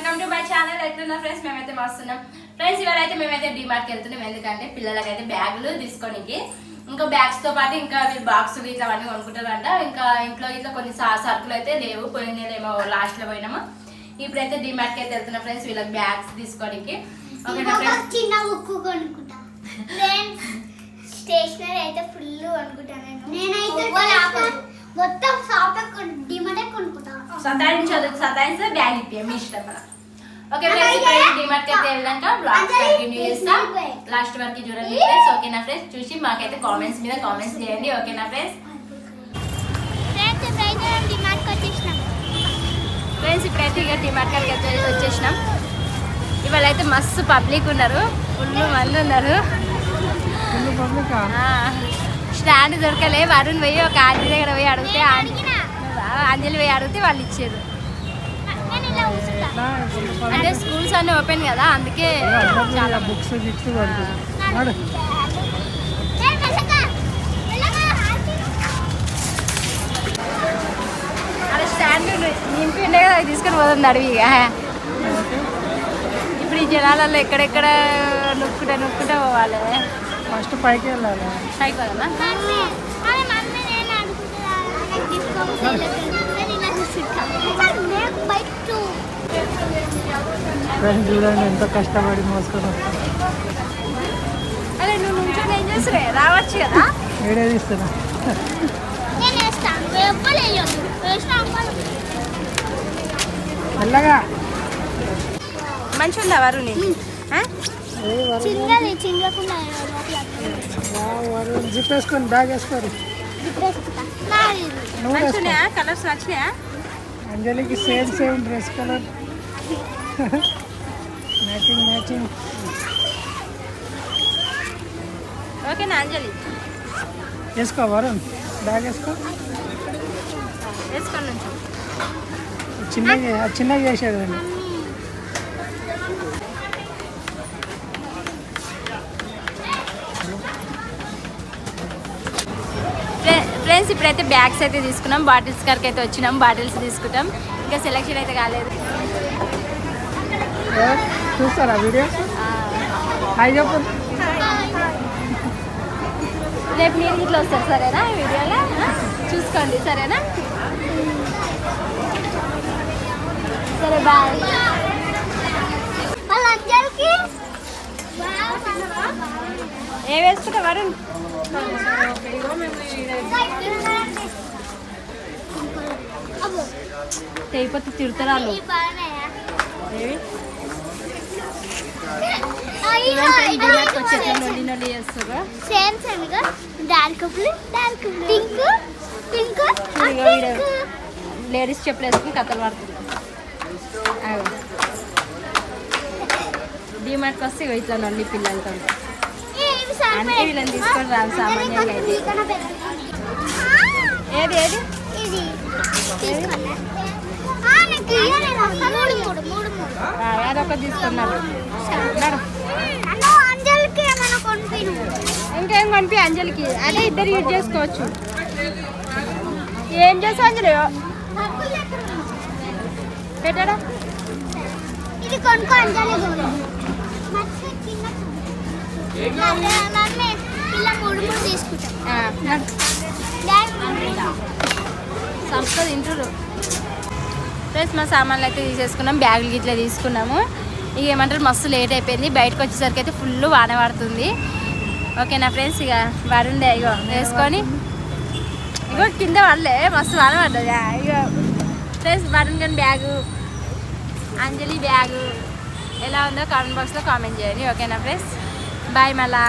Welcome to my channel. ఎట్లున్నా friends, మేమైతే వస్తున్నాం ఫ్రెండ్స్. ఇవాళ అయితే మేమైతే డిమార్ట్కి వెళ్తున్నాం. ఎందుకంటే పిల్లలకైతే బ్యాగులు తీసుకోనికి, ఇంకా బ్యాగ్స్ తో పాటు ఇంకా బాక్స్ ఇట్లా అవన్నీ కొనుక్కుంటారంట. ఇంకా ఇంట్లో ఇట్లా కొన్ని సరుకులు అయితే లేవు, పోయిన నెల ఏమో లాస్ట్ లో పోయినాము. ఇప్పుడైతే డిమార్ట్కి అయితే వెళ్తున్నాం ఫ్రెండ్స్, వీళ్ళకి బ్యాగ్స్ తీసుకోనికి. చిన్న బుక్ కొనుక్కుంటా ఫ్రెండ్స్. స్టేషనరీ అయితే ఫుల్ కొనుక్కుంటాను నేనైతే. మొత్తం షాప్ డిమార్ట్ కొనుక్కుంటా. సతాయించే బ్యాగ్ ఇప్పే మీ ఇష్టం కదా. ఓకే ఫ్రెండ్స్, డిమార్ట్కి అయితే వెళ్ళాక బ్లాగ్ కంటిన్యూ చేస్తాం. లాస్ట్ వరకు చూడండి ఫ్రెండ్స్. ఓకేనా ఫ్రెండ్స్? చూసి మాకైతే కామెంట్స్ మీద కామెంట్స్ చేయండి. ఓకేనా ఫ్రెండ్స్? ఫ్రెండ్స్ ఇప్పుడైతే ఇక డిమార్ట్ కాడికి వచ్చేసినాం. ఇవాళ అయితే మస్తు పబ్లిక్ ఉన్నారు, ఫుల్ మంది ఉన్నారు. స్టాండ్ దొరకలే. వరుణ్ పోయి ఒక ఆంటీ దగ్గర పోయి అడిగితే, అంజలి పోయి అడిగితే వాళ్ళు ఇచ్చారు. అంటే స్కూల్స్ అన్నీ ఓపెన్ కదా, అందుకే చాలా బుక్స్ అలా స్టాండ్ నింపి ఉండే కదా, తీసుకొని పోతుంది అడవిగా. ఇప్పుడు ఈ జనాలలో ఎక్కడెక్కడ నొక్కుంటా పోవాలి. ఫస్ట్ పైకి వెళ్ళాలి. పైకి పోదామా? చూడండి ఎంత కష్టపడి మోసుకొని వస్తాను. అరే నువ్వు నుంచొని ఏం చేస్తున్నా? రావచ్చు కదా. వీడియో తీస్తున్నా. మెల్లగా. మంచిగా ఉందా వరుణ్? జిప్ వేసుకొని బ్యాగ్ వేసుకోరు. మంచిగా కలర్స్ నచ్చినాయా? అంజలికి సేమ్ డ్రెస్ కలర్ మ్యాచింగ్. ఓకేనా అంజలి? వేసుకో వరుణ్, బ్యాగ్ వేసుకో. వేసుకోండి నుంచి చిన్నగా చేసాడు. ఫ్రెండ్స్ ఇప్పుడైతే బ్యాగ్స్ అయితే తీసుకున్నాం. బాటిల్స్ కాడికి అయితే వచ్చినాం, బాటిల్స్ తీసుకుంటాం. ఇంకా సెలెక్షన్ అయితే కాలేదు. చూస్తారా వీడియో? హాయ్ చెప్పు. రేపు మీరు ఇట్లా వస్తారు సరేనా? ఈ వీడియోలో చూసుకోండి సరేనా? సరే బాయ్. ఏ వేసుకుంటా వరుణ్? అయిపోతే తిడతారా లేడీస్ చెప్పులు వేసుకుని కథలు పడుతుంది. డిమార్ట్కి వస్తే ఇట్లా నల్లి పిల్లలతో అంటే వీళ్ళని తీసుకొని రాదు సామాన్యంగా అయితే. ఏది అదొక తీసుకున్నాను. ఇంకేం కొనిపి అంజలికి, అదే ఇద్దరు యూజ్ చేసుకోవచ్చు. ఏం చేస్తావు అంజలి? పెట్టాడా? ఇది కొనుక్కో అంజలి. సంస్థ తింటారు. ప్లస్ మా సామాన్లు అయితే తీసేసుకున్నాం, బ్యాగులు ఇట్లా తీసుకున్నాము. ఇక ఏమంటారు మస్తు లేట్ అయిపోయింది. బయటకు వచ్చేసరికి అయితే ఫుల్ వాన పడుతుంది. ఓకేనా ఫ్రెండ్స్? ఇక వరుణ్ ఇగో వేసుకొని ఇగో కింద పడలే, మస్తు వాన పడ్డది. ఇక ఫ్రెండ్స్ వరుణ్ కానీ బ్యాగు, అంజలి బ్యాగు ఎలా ఉందో కామెంట్ బాక్స్లో కామెంట్ చేయండి. ఓకేనా ఫ్రెండ్స్? బాయ్. మళ్ళా